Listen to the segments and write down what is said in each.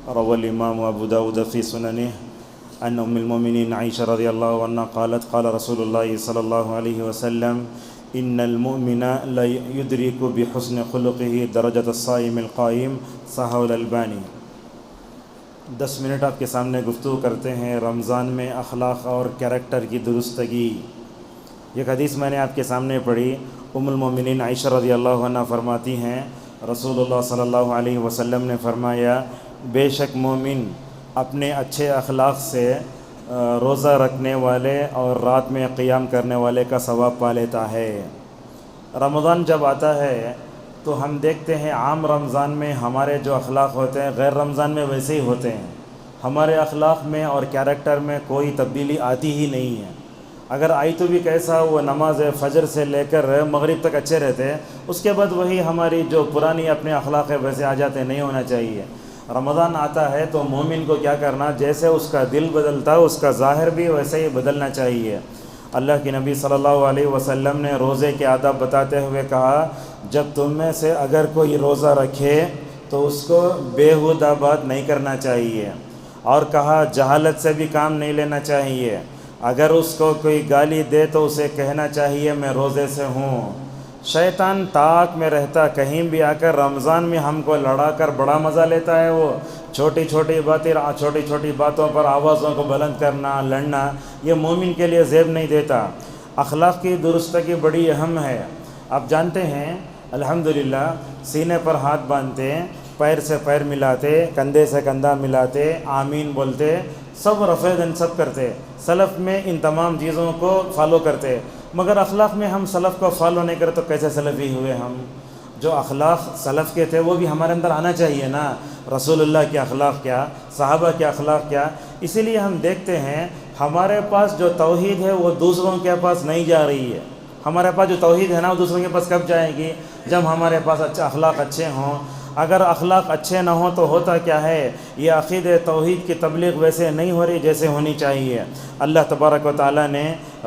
روى الإمام أبو داود في سننه عن أم المؤمنين عائشة رضي الله عنها قالت قال رسول الله صلى الله عليه وسلم إن المؤمن لا يدرك بحسن خلقه درجة الصائم القائم صححه الألباني۔ 10 منٹ آپ کے سامنے گفتگو کرتے ہیں رمضان میں اخلاق اور کیریکٹر کی درستگی۔ یہ حدیث میں نے آپ کے سامنے پڑھی۔ ام المؤمنین عائشہ رضی اللہ عنہ فرماتی ہیں رسول اللہ صلی اللہ علیہ وسلم نے فرمایا بے شک مومن اپنے اچھے اخلاق سے روزہ رکھنے والے اور رات میں قیام کرنے والے کا ثواب پا لیتا ہے۔ رمضان جب آتا ہے تو ہم دیکھتے ہیں عام رمضان میں ہمارے جو اخلاق ہوتے ہیں غیر رمضان میں ویسے ہی ہوتے ہیں۔ ہمارے اخلاق میں اور کیریکٹر میں کوئی تبدیلی آتی ہی نہیں ہے۔ اگر آئی تو بھی کیسا، وہ نماز فجر سے لے کر مغرب تک اچھے رہتے ہیں، اس کے بعد وہی ہماری جو پرانی اپنے اخلاق ہے ویسے آ جاتے، نہیں ہونا چاہیے۔ رمضان آتا ہے تو مومن کو کیا کرنا، جیسے اس کا دل بدلتا ہے اس کا ظاہر بھی ویسے ہی بدلنا چاہیے۔ اللہ کے نبی صلی اللہ علیہ وسلم نے روزے کے آداب بتاتے ہوئے کہا جب تم میں سے اگر کوئی روزہ رکھے تو اس کو بیہودہ بات نہیں کرنا چاہیے، اور کہا جہالت سے بھی کام نہیں لینا چاہیے۔ اگر اس کو کوئی گالی دے تو اسے کہنا چاہیے میں روزے سے ہوں۔ شیطان طاق میں رہتا، کہیں بھی آ کر رمضان میں ہم کو لڑا کر بڑا مزہ لیتا ہے۔ وہ چھوٹی چھوٹی باتوں پر آوازوں کو بلند کرنا، لڑنا، یہ مومن کے لیے زیب نہیں دیتا۔ اخلاق کی درستگی بڑی اہم ہے۔ آپ جانتے ہیں الحمدللہ سینے پر ہاتھ باندھتے، پیر سے پیر ملاتے، کندھے سے کندھا ملاتے، آمین بولتے، سب رفع دین سب کرتے، سلف میں ان تمام چیزوں کو فالو کرتے، مگر اخلاق میں ہم سلف کو فالو نہیں کرتے تو کیسے سلفی ہوئے ہم؟ جو اخلاق سلف کے تھے وہ بھی ہمارے اندر آنا چاہیے نا۔ رسول اللہ کے اخلاق کیا، صحابہ کے اخلاق کیا۔ اسی لیے ہم دیکھتے ہیں ہمارے پاس جو توحید ہے وہ دوسروں کے پاس نہیں جا رہی ہے۔ ہمارے پاس جو توحید ہے نا وہ دوسروں کے پاس کب جائے گی؟ جب ہمارے پاس اخلاق اچھے ہوں۔ اگر اخلاق اچھے نہ ہوں تو ہوتا کیا ہے، یہ عقید توحید کی تبلیغ ویسے نہیں ہو رہی جیسے ہونی چاہیے۔ اللہ تبارک و تعالیٰ نے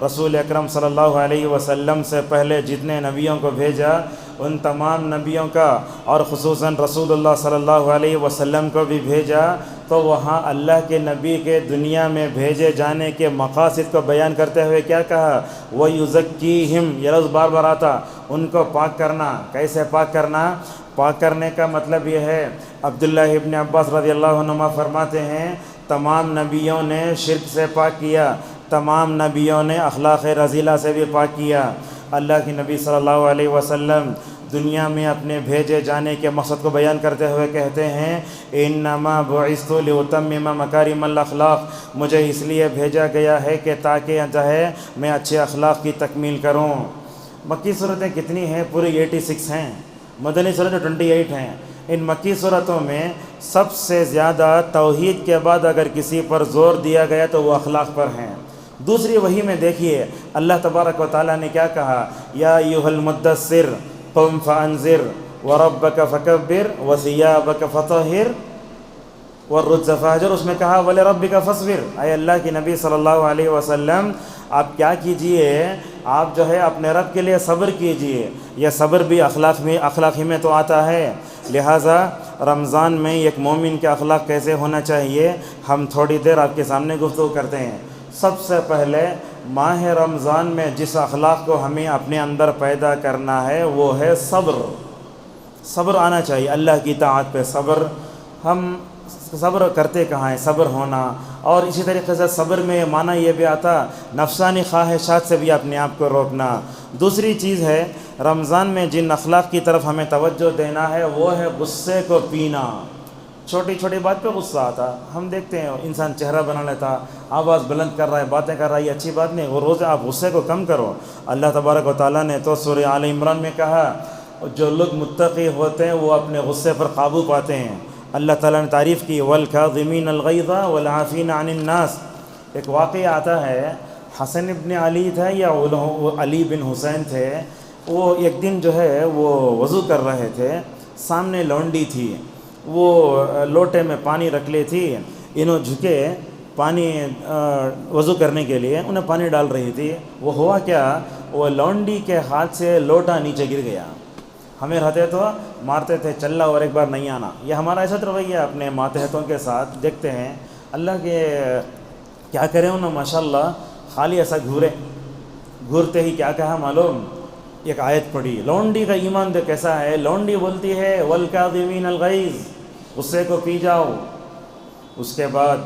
رسول اکرم صلی اللہ علیہ وسلم سے پہلے جتنے نبیوں کو بھیجا ان تمام نبیوں کا اور خصوصاً رسول اللہ صلی اللہ علیہ وسلم کو بھی بھیجا، تو وہاں اللہ کے نبی کے دنیا میں بھیجے جانے کے مقاصد کو بیان کرتے ہوئے کیا کہا؟ وَيُزَكِّيهِمْ، یہ لفظ بار بار آتا، ان کو پاک کرنا۔ کیسے پاک کرنا؟ پاک کرنے کا مطلب یہ ہے، عبداللہ ابن عباس رضی اللہ عنہما فرماتے ہیں تمام نبیوں نے شرک سے پاک کیا، تمام نبیوں نے اخلاق رذیلہ سے بھی پاک کیا۔ اللہ کے نبی صلی اللہ علیہ وسلم دنیا میں اپنے بھیجے جانے کے مقصد کو بیان کرتے ہوئے کہتے ہیں انما بعثت لاتمم مکارم الاخلاق، مجھے اس لیے بھیجا گیا ہے کہ تاکہ جو ہے میں اچھے اخلاق کی تکمیل کروں۔ مکی صورتیں کتنی ہیں؟ پوری 86 ہیں۔ مدنی صورتیں 28 ہیں۔ ان مکی صورتوں میں سب سے زیادہ توحید کے بعد اگر کسی پر زور دیا گیا تو وہ اخلاق پر ہیں۔ دوسری وحی میں دیکھیے اللہ تبارک و تعالیٰ نے کیا کہا، یا ایھا المدثر قم فانذر وربک فکبر وثیابک فطہر والرجز فاہجر، اس میں کہا ولربک فاصبر۔ اے اللہ کے نبی صلی اللہ علیہ وسلم آپ کیا کیجئے، آپ جو ہے اپنے رب کے لیے صبر کیجئے۔ یہ صبر بھی اخلاقی میں تو آتا ہے۔ لہٰذا رمضان میں ایک مومن کے اخلاق کیسے ہونا چاہیے ہم تھوڑی دیر آپ کے سامنے گفتگو کرتے ہیں۔ سب سے پہلے ماہ رمضان میں جس اخلاق کو ہمیں اپنے اندر پیدا کرنا ہے وہ ہے صبر۔ صبر آنا چاہیے، اللہ کی طاعت پہ صبر۔ ہم صبر کرتے کہاں ہیں؟ صبر ہونا۔ اور اسی طریقے سے صبر میں معنی یہ بھی آتا نفسانی خواہشات سے بھی اپنے آپ کو روکنا۔ دوسری چیز ہے رمضان میں جن اخلاق کی طرف ہمیں توجہ دینا ہے وہ ہے غصے کو پینا۔ چھوٹی چھوٹی بات پہ غصہ آتا، ہم دیکھتے ہیں انسان چہرہ بنا لیتا، آواز بلند کر رہا ہے، باتیں کر رہا ہے، یہ اچھی بات نہیں۔ وہ روز آپ غصے کو کم کرو۔ اللہ تبارک و تعالیٰ نے تو سورہ آل عمران میں کہا جو لوگ متقی ہوتے ہیں وہ اپنے غصے پر قابو پاتے ہیں۔ اللہ تعالیٰ نے تعریف کی والکاظمین الغیظ والعافین عن الناس۔ ایک واقعہ آتا ہے، حسن ابن علی تھا یا علی بن حسین تھے، وہ ایک دن جو ہے وہ وضو کر رہے تھے، سامنے لونڈی تھی، وہ لوٹے میں پانی رکھ لی تھی، انہوں جھکے پانی وضو کرنے کے لیے انہیں پانی ڈال رہی تھی۔ وہ ہوا کیا، وہ لونڈی کے ہاتھ سے لوٹا نیچے گر گیا۔ ہمیں رہتے تو مارتے تھے، چلا اور ایک بار نہیں آنا. یہ ہمارا ایسا رویہ اپنے ماتحتوں کے ساتھ دیکھتے ہیں. اللہ کے کیا کریں انہوں نے ماشاء اللہ خالی ایسا گھورتے ہی کیا کہا معلوم؟ ایک آیت پڑھی. لونڈی کا ایمان دیکھ کیسا ہے. لونڈی بولتی ہے والکاظمین الغیظ، غصے کو پی جاؤ. اس کے بعد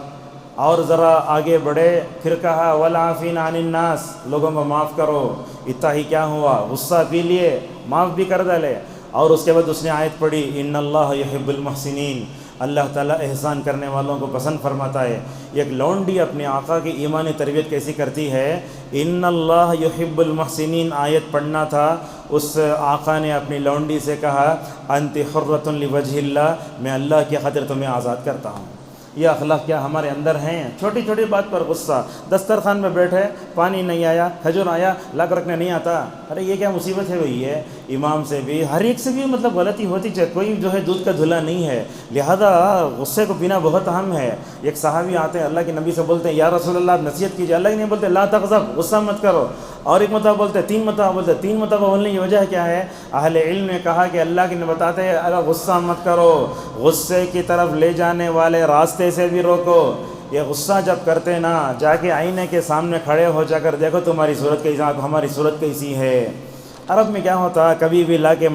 اور ذرا آگے بڑھے، پھر کہا والعافین عن الناس، لوگوں کو معاف کرو. اتنا ہی کیا ہوا، غصہ پی لیے، معاف بھی کر ڈالے. اور اس کے بعد اس نے آیت پڑھی ان اللہ یحب المحسنین، اللہ تعالیٰ احسان کرنے والوں کو پسند فرماتا ہے. ایک لونڈی اپنے آقا کی ایمانی تربیت کیسی کرتی ہے. ان اللہ یحب المحسنین آیت پڑھنا تھا. اس آقا نے اپنی لونڈی سے کہا انت حرۃ لوجہ اللہ، میں اللہ کی خاطر تمہیں آزاد کرتا ہوں. یہ اخلاق کیا ہمارے اندر ہیں؟ چھوٹی چھوٹی بات پر غصہ. دسترخوان میں بیٹھے، پانی نہیں آیا، کھجور آیا، لا کر رکھنے نہیں آتا. ارے یہ کیا مصیبت ہے بھئی؟ ہے امام سے بھی ہر ایک سے بھی مطلب غلطی ہوتی ہے، کوئی جو ہے دودھ کا دھلا نہیں ہے. لہذا غصے کو پینا بہت اہم ہے. ایک صحابی آتے ہیں اللہ کے نبی سے بولتے ہیں یا رسول اللہ آپ نصیحت کیجیے. اللہ کے نہیں بولتے لا تغضب، غصہ مت کرو. اور ایک مرتبہ بولتے 3 مرتبہ بولتے 3 مرتبہ بولنے کی وجہ کیا ہے؟ اہل علم نے کہا کہ اللہ کے نے بتاتے ہیں اگر غصہ مت کرو، غصے کی طرف لے جانے والے راستے سے بھی روکو. یہ غصہ جب کرتے نا، جا کے آئینے کے سامنے کھڑے ہو جا کر دیکھو تمہاری صورت کیسی، ہماری صورت کیسی ہے. عرب میں کیا ہوتا، کبھی بھی لا کے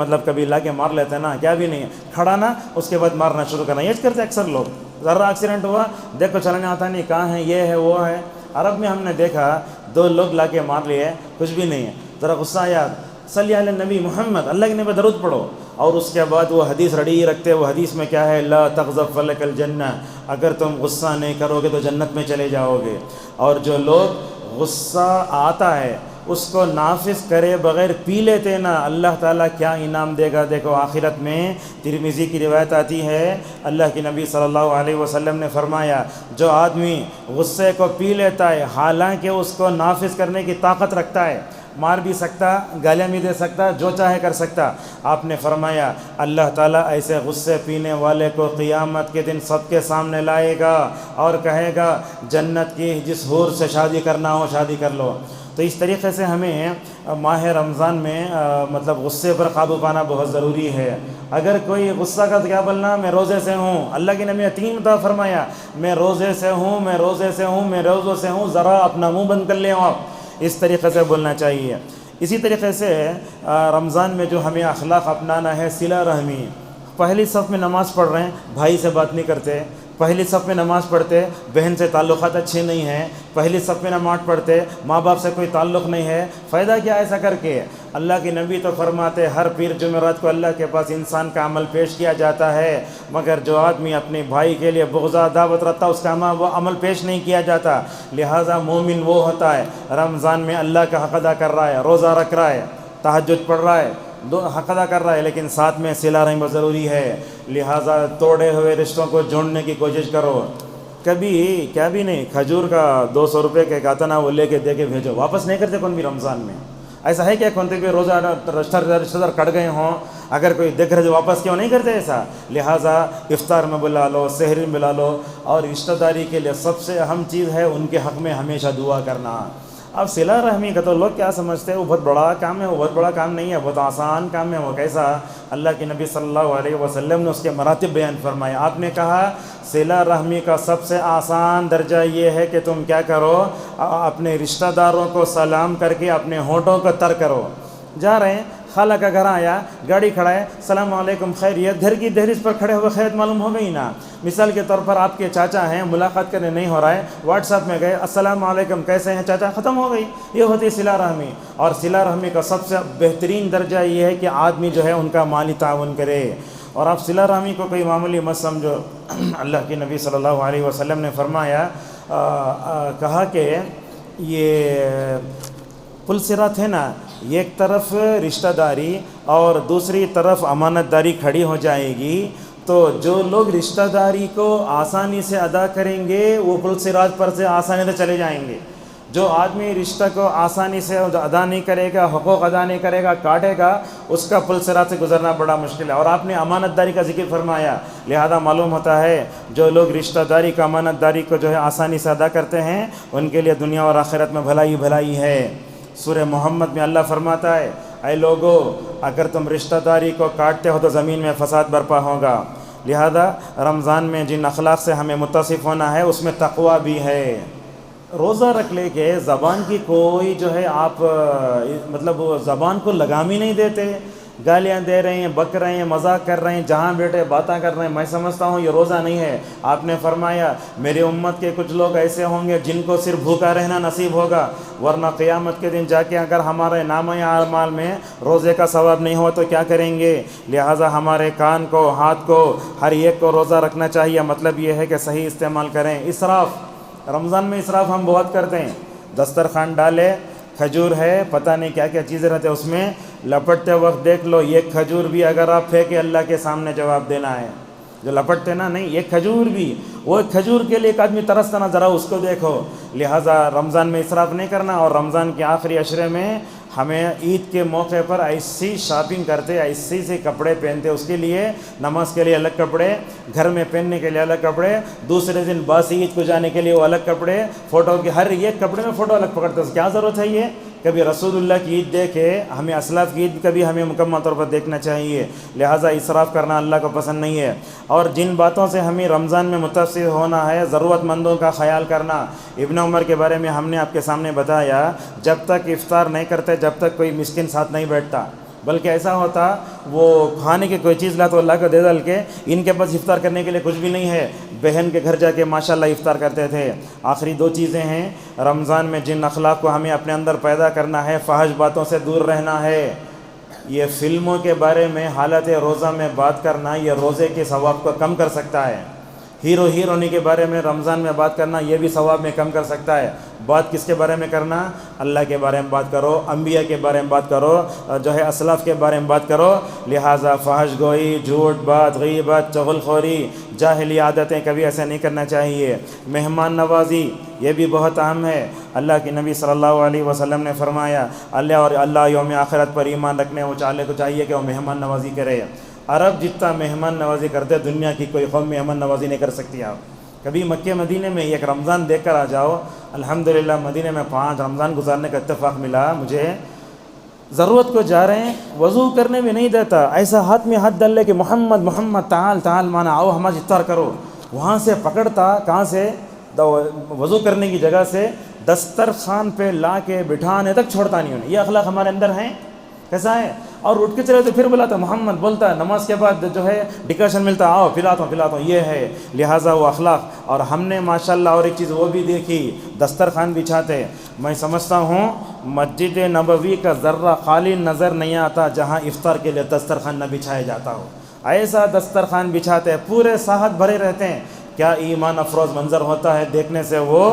مار لیتے نا، کیا بھی نہیں کھڑا نا، اس کے بعد مارنا شروع کرنا. یہ کرتے اکثر لوگ. ذرا ایکسیڈنٹ ہوا، دیکھو چلنے آتا نہیں، کہاں ہے، یہ ہے وہ ہے. عرب میں ہم نے دیکھا 2 لوگ لا کے مار لیے، کچھ بھی نہیں ہے. ذرا غصہ آیا، صلی علی نبی محمد، اللہ کے نبی درود پڑھو. اور اس کے بعد وہ حدیث ریڈی رکھتے. وہ حدیث میں کیا ہے؟ لا تغضب فلک الجنہ، اگر تم غصہ نہیں کرو گے تو جنت میں چلے جاؤ گے. اور جو لوگ غصہ آتا ہے اس کو نافذ کرے بغیر پی لیتے نا، اللہ تعالیٰ کیا انعام دے گا دیکھو آخرت میں. ترمذی کی روایت آتی ہے، اللہ کے نبی صلی اللہ علیہ وسلم نے فرمایا جو آدمی غصے کو پی لیتا ہے حالانکہ اس کو نافذ کرنے کی طاقت رکھتا ہے، مار بھی سکتا، گالیاں بھی دے سکتا، جو چاہے کر سکتا، آپ نے فرمایا اللہ تعالیٰ ایسے غصے پینے والے کو قیامت کے دن سب کے سامنے لائے گا اور کہے گا جنت کی جس حور سے شادی کرنا ہو شادی کر لو. تو اس طریقے سے ہمیں ماہ رمضان میں مطلب غصے پر قابو پانا بہت ضروری ہے. اگر کوئی غصہ کا تو کیا بولنا، میں روزے سے ہوں. اللہ کے نبی نے 3 مرتبہ فرمایا میں روزے سے ہوں، میں روزے سے ہوں، میں روزوں سے ہوں، ذرا اپنا منہ بند کر لیں آپ. اس طریقے سے بولنا چاہیے. اسی طریقے سے رمضان میں جو ہمیں اخلاق اپنانا ہے، صلہ رحمی. پہلی صف میں نماز پڑھ رہے ہیں، بھائی سے بات نہیں کرتے. پہلی صف میں نماز پڑھتے، بہن سے تعلقات اچھے نہیں ہیں. پہلی صف میں نماز پڑھتے، ماں باپ سے کوئی تعلق نہیں ہے. فائدہ کیا ایسا کر کے؟ اللہ کے نبی تو فرماتے ہر پیر جمعرات کو اللہ کے پاس انسان کا عمل پیش کیا جاتا ہے، مگر جو آدمی اپنے بھائی کے لیے بغض دعوت رکھتا اس کا وہ عمل پیش نہیں کیا جاتا. لہٰذا مومن وہ ہوتا ہے رمضان میں اللہ کا حق ادا کر رہا ہے، روزہ رکھ رہا ہے، تہجد پڑھ رہا ہے، حق ادا کر رہا ہے، لیکن ساتھ میں صلہ رحمی بہت ضروری ہے. لہٰذا توڑے ہوئے رشتوں کو جوڑنے کی کوشش کرو. کبھی کیا بھی نہیں، کھجور کا 200 روپے کا آتا نا، وہ لے کے دے کے بھیجو. واپس نہیں کرتے کون بھی رمضان میں. ایسا ہے کیا کون بھی روزہ رشتہ دار کٹ گئے ہوں، اگر کوئی دیکھ رہے واپس کیوں نہیں کرتے ایسا؟ لہٰذا افطار میں بلا لو، سحری میں بلا لو. اور رشتہ داری کے لیے سب سے اہم چیز ہے ان کے حق میں ہمیشہ دعا کرنا. اب صلہ رحمی کا تو لوگ کیا سمجھتے ہیں وہ بہت بڑا کام ہے. وہ بہت بڑا کام نہیں ہے، بہت آسان کام ہے. وہ کیسا؟ اللہ کے نبی صلی اللہ علیہ وسلم نے اس کے مراتب بیان فرمائے. آپ نے کہا صلہ رحمی کا سب سے آسان درجہ یہ ہے کہ تم کیا کرو، اپنے رشتہ داروں کو سلام کر کے اپنے ہونٹوں کو تر کرو. جا رہے ہیں، خالہ کا گھر آیا، گاڑی کھڑا ہے، السلام علیکم خیریت. گھر کی دہلیز پر کھڑے ہوئے خیریت معلوم ہو گئی نا. مثال کے طور پر آپ کے چاچا ہیں، ملاقات کرنے نہیں ہو رہا ہے، واٹس ایپ میں گئے السلام علیکم کیسے ہیں چاچا، ختم ہو گئی. یہ ہوتی ہے صلہ رحمی. اور صلہ رحمی کا سب سے بہترین درجہ یہ ہے کہ آدمی جو ہے ان کا مالی تعاون کرے. اور آپ صلہ رحمی کو کوئی معمولی مت سمجھو. اللہ کے نبی صلی اللہ علیہ وسلم نے فرمایا، کہا کہ یہ پل صراط ہے نا، ایک طرف رشتہ داری اور دوسری طرف امانت داری کھڑی ہو جائے گی، تو جو لوگ رشتہ داری کو آسانی سے ادا کریں گے وہ پل صراط پر سے آسانی سے چلے جائیں گے. جو آدمی رشتہ کو آسانی سے ادا نہیں کرے گا، حقوق ادا نہیں کرے گا، کاٹے گا، اس کا پل صراط سے گزرنا بڑا مشکل ہے. اور آپ نے امانت داری کا ذکر فرمایا، لہذا معلوم ہوتا ہے جو لوگ رشتہ داری کا امانت داری کو جو ہے آسانی سے ادا کرتے ہیں ان کے لیے دنیا اور آخرت میں بھلائی بھلائی ہے. سورہ محمد میں اللہ فرماتا ہے اے لوگو اگر تم رشتہ داری کو کاٹتے ہو تو زمین میں فساد برپا ہوگا، لہذا رمضان میں جن اخلاق سے ہمیں متصف ہونا ہے اس میں تقوی بھی ہے۔ روزہ رکھ لے کے زبان کی کوئی جو ہے آپ مطلب وہ زبان کو لگام ہی نہیں دیتے، گالیاں دے رہے ہیں، بک رہے ہیں، مذاق کر رہے ہیں، جہاں بیٹھے باتیں کر رہے ہیں، میں سمجھتا ہوں یہ روزہ نہیں ہے۔ آپ نے فرمایا میری امت کے کچھ لوگ ایسے ہوں گے جن کو صرف بھوکا رہنا نصیب ہوگا، ورنہ قیامت کے دن جا کے اگر ہمارے نامہ اعمال میں روزے کا ثواب نہیں ہوا تو کیا کریں گے؟ لہٰذا ہمارے کان کو، ہاتھ کو، ہر ایک کو روزہ رکھنا چاہیے۔ مطلب یہ ہے کہ صحیح استعمال کریں۔ اسراف، رمضان میں اسراف ہم بہت کرتے ہیں۔ دسترخوان ڈالے، کھجور ہے، پتہ نہیں کیا کیا چیزیں رہتے اس میں، لپٹتے وقت دیکھ لو ایک کھجور بھی اگر آپ پھینکے اللہ کے سامنے جواب دینا ہے۔ جو لپٹتے نا، نہیں ایک کھجور بھی، وہ کھجور کے لیے ایک آدمی ترستا نا، ذرا اس کو دیکھو۔ لہٰذا رمضان میں اسراف نہیں کرنا، اور رمضان کے آخری عشرے میں ہمیں عید کے موقع پر ایسی شاپنگ کرتے، ایسی سے کپڑے پہنتے، اس کے لیے نماز کے لیے الگ کپڑے، گھر میں پہننے کے لیے الگ کپڑے، دوسرے دن باسی عید کو جانے کے لیے وہ الگ کپڑے، فوٹو کے ہر ایک کپڑے میں فوٹو الگ پکڑتے، کیا ضرورت ہے یہ؟ کبھی رسول اللہ کی عید دیکھے، ہمیں اسلاف کی عید کبھی ہمیں مکمل طور پر دیکھنا چاہیے۔ لہٰذا اسراف کرنا اللہ کو پسند نہیں ہے۔ اور جن باتوں سے ہمیں رمضان میں متاثر ہونا ہے، ضرورت مندوں کا خیال کرنا۔ ابن عمر کے بارے میں ہم نے آپ کے سامنے بتایا، جب تک افطار نہیں کرتے جب تک کوئی مسکین ساتھ نہیں بیٹھتا، بلکہ ایسا ہوتا وہ کھانے کی کوئی چیز لا تو اللہ کو دے ڈال کے، ان کے پاس افطار کرنے کے لیے کچھ بھی نہیں ہے، بہن کے گھر جا کے ماشاءاللہ افطار کرتے تھے۔ آخری دو چیزیں ہیں رمضان میں جن اخلاق کو ہمیں اپنے اندر پیدا کرنا ہے، فحش باتوں سے دور رہنا ہے۔ یہ فلموں کے بارے میں حالت روزہ میں بات کرنا یہ روزے کے ثواب کو کم کر سکتا ہے۔ ہیرو ہیرونی کے بارے میں رمضان میں بات کرنا یہ بھی ثواب میں کم کر سکتا ہے۔ بات کس کے بارے میں کرنا؟ اللہ کے بارے میں بات کرو، انبیاء کے بارے میں بات کرو، جو ہے اسلاف کے بارے میں بات کرو۔ لہٰذا فحش گوئی، جھوٹ بات، غیبت، چغل خوری، جاہلی عادتیں کبھی ایسے نہیں کرنا چاہیے۔ مہمان نوازی یہ بھی بہت اہم ہے۔ اللہ کے نبی صلی اللہ علیہ وسلم نے فرمایا اللہ یوم آخرت پر ایمان رکھنے والے کو چاہیے کہ وہ مہمان نوازی کرے۔ عرب جتنا مہمان نوازی کرتے دنیا کی کوئی قوم مہمان نوازی نہیں کر سکتی۔ آپ کبھی مکہ مدینے میں ایک رمضان دیکھ کر آ جاؤ۔ الحمدللہ مدینے میں 5 رمضان گزارنے کا اتفاق ملا مجھے۔ ضرورت کو جا رہے ہیں، وضو کرنے بھی نہیں دیتا، ایسا ہاتھ میں ہاتھ ڈال لے کہ محمد محمد تعال تعال مانا آؤ ہمارا افطار کرو۔ وہاں سے پکڑتا، کہاں سے؟ وضو کرنے کی جگہ سے دسترخوان پہ لا کے بٹھانے تک چھوڑتا نہیں انہیں۔ یہ اخلاق ہمارے اندر ہیں؟ کیسا ہے؟ اور اٹھ کے چلے تو پھر بلاتا محمد، بولتا ہے نماز کے بعد جو ہے ڈکیشن ملتا، آؤ پلاتا ہوں، یہ ہے۔ لہٰذا وہ اخلاق۔ اور ہم نے ماشاءاللہ اور ایک چیز وہ بھی دیکھی، دسترخوان بچھاتے۔ میں سمجھتا ہوں مسجد نبوی کا ذرہ خالی نظر نہیں آتا جہاں افطار کے لیے دسترخوان نہ بچھایا جاتا ہو۔ ایسا دسترخوان بچھاتے، پورے ساحت بھرے رہتے ہیں۔ کیا ایمان افروز منظر ہوتا ہے دیکھنے سے۔ وہ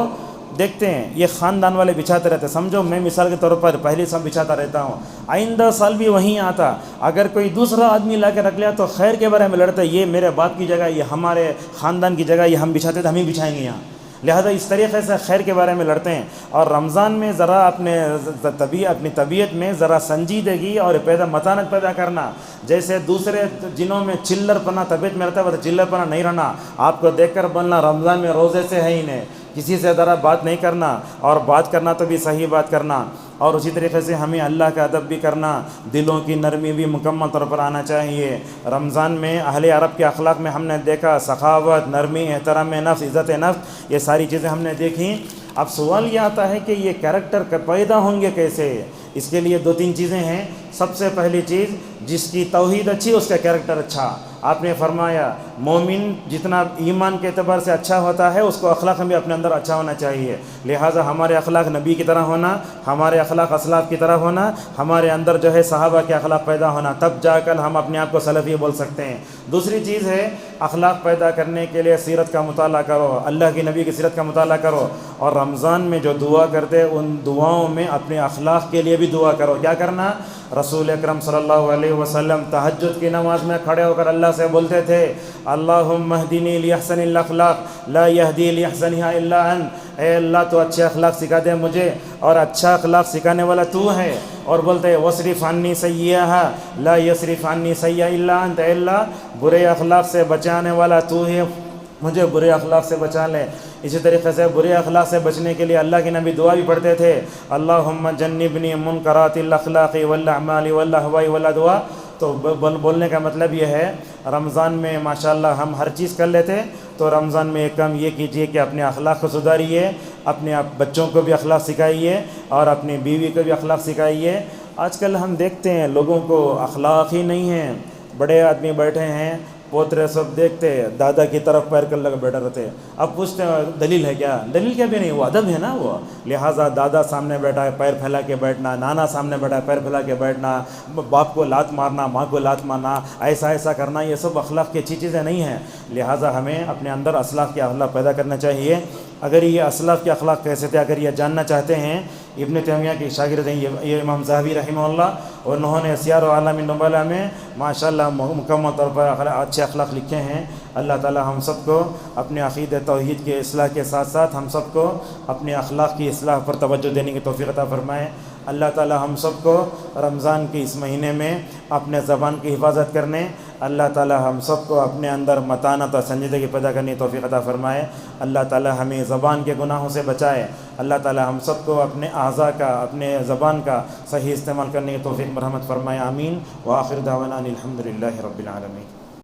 دیکھتے ہیں یہ خاندان والے بچھاتے رہتے، سمجھو میں مثال کے طور پر پہلی سال بچھاتا رہتا ہوں، آئندہ سال بھی وہیں آتا، اگر کوئی دوسرا آدمی لا کے رکھ لیا تو خیر کے بارے میں لڑتے، یہ میرے باپ کی جگہ، یہ ہمارے خاندان کی جگہ، یہ ہم بچھاتے تو ہم ہی بچھائیں گے یہاں۔ لہذا اس طریقے سے خیر کے بارے میں لڑتے ہیں۔ اور رمضان میں ذرا اپنی طبیعت میں ذرا سنجیدگی اور متانت پیدا کرنا۔ جیسے دوسرے دنوں میں چلر پنا طبیعت میں رہتا ہے، وہ چلر پنا نہیں رہنا، آپ کو دیکھ کر بولنا رمضان میں روزے سے ہے ہی نہیں، کسی سے ذرا بات نہیں کرنا، اور بات کرنا تو بھی صحیح بات کرنا۔ اور اسی طریقے سے ہمیں اللہ کا ادب بھی کرنا، دلوں کی نرمی بھی مکمل طور پر آنا چاہیے۔ رمضان میں اہل عرب کے اخلاق میں ہم نے دیکھا سخاوت، نرمی، احترام نفس، عزت نفس، یہ ساری چیزیں ہم نے دیکھیں۔ اب سوال یہ آتا ہے کہ یہ کیریکٹر پیدا ہوں گے کیسے؟ اس کے لیے 2-3 چیزیں ہیں۔ سب سے پہلی چیز، جس کی توحید اچھی اس کا کیریکٹر اچھا۔ آپ نے فرمایا مومن جتنا ایمان کے اعتبار سے اچھا ہوتا ہے اس کو اخلاق بھی اپنے اندر اچھا ہونا چاہیے۔ لہٰذا ہمارے اخلاق نبی کی طرح ہونا، ہمارے اخلاق اسلاف کی طرح ہونا، ہمارے اندر جو ہے صحابہ کے اخلاق پیدا ہونا، تب جا کر ہم اپنے آپ کو سلفی بول سکتے ہیں۔ دوسری چیز ہے اخلاق پیدا کرنے کے لیے سیرت کا مطالعہ کرو، اللہ کی نبی کی سیرت کا مطالعہ کرو، اور رمضان میں جو دعا کرتے ان دعاؤں میں اپنے اخلاق کے لیے بھی دعا کرو۔ کیا کرنا؟ رسول اکرم صلی اللہ علیہ وسلم تہجد کی نماز میں کھڑے ہو کر اللہ سے بولتے تھے اللہم اہدنی لاحسن الاخلاق لا یہدی لاحسنها الا انت، اے اللہ تو اچھے اخلاق سکھا دے مجھے، اور اچھا اخلاق سکھانے والا تو ہے۔ اور بولتے وصرف عنی سیئہا لا یصرف عنی سیئہ الا انت، اے اللہ برے اخلاق سے بچانے والا تو ہے، مجھے برے اخلاق سے بچا لے۔ اسی طریقے سے برے اخلاق سے بچنے کے لیے اللہ کے نبی دعا بھی پڑھتے تھے، اللہم جنبنی منکرات الاخلاق والاعمال والاہواء والادواء۔ تو بولنے کا مطلب یہ ہے، رمضان میں ماشاءاللہ ہم ہر چیز کر لیتے، تو رمضان میں ایک کام یہ کیجئے کہ اپنے اخلاق کو سدھاریے، اپنے بچوں کو بھی اخلاق سکھائیے اور اپنی بیوی کو بھی اخلاق سکھائیے۔ آج کل ہم دیکھتے ہیں لوگوں کو اخلاق ہی نہیں ہیں، بڑے آدمی بیٹھے ہیں، پوترے سب دیکھتے دادا کی طرف پیر کر لگا بیٹھے رہتے، اب پوچھتے ہیں دلیل ہے کیا؟ دلیل کیا بھی نہیں، وہ ادب ہے نا، وہ لہٰذا دادا سامنے بیٹھا ہے پیر پھیلا کے بیٹھنا، نانا سامنے بیٹھا ہے پیر پھیلا کے بیٹھنا، باپ کو لات مارنا، ماں کو لات مارنا، ایسا کرنا، یہ سب اخلاق کی اچھی چیزیں نہیں ہیں۔ لہٰذا ہمیں اپنے اندر اسلاف کے اخلاق پیدا کرنا چاہیے۔ اگر یہ اسلاف کے اخلاق کیسے تھے، اگر یہ جاننا چاہتے ہیں، ابن تیمیہ کے شاگرد ہیں یہ امام ذہبی رحمہ اللہ، اور انہوں نے سیار اعلام النبلاء میں ماشاءاللہ مکمل طور پر اچھے اخلاق لکھے ہیں۔ اللہ تعالی ہم سب کو اپنے عقیدہ توحید کے اصلاح کے ساتھ ساتھ ہم سب کو اپنے اخلاق کی اصلاح پر توجہ دینے کی توفیق عطا فرمائے۔ اللہ تعالی ہم سب کو رمضان کے اس مہینے میں اپنے زبان کی حفاظت کرنے، اللہ تعالی ہم سب کو اپنے اندر متانت اور سنجیدگی پیدا کرنے کی توفیق عطا فرمائے۔ اللہ تعالی ہمیں زبان کے گناہوں سے بچائے۔ اللہ تعالی ہم سب کو اپنے اعضاء کا، اپنے زبان کا صحیح استعمال کرنے کی توفیق مرحمت فرمائے، آمین۔ وآخر دعوانا الحمد للہ رب العالمین۔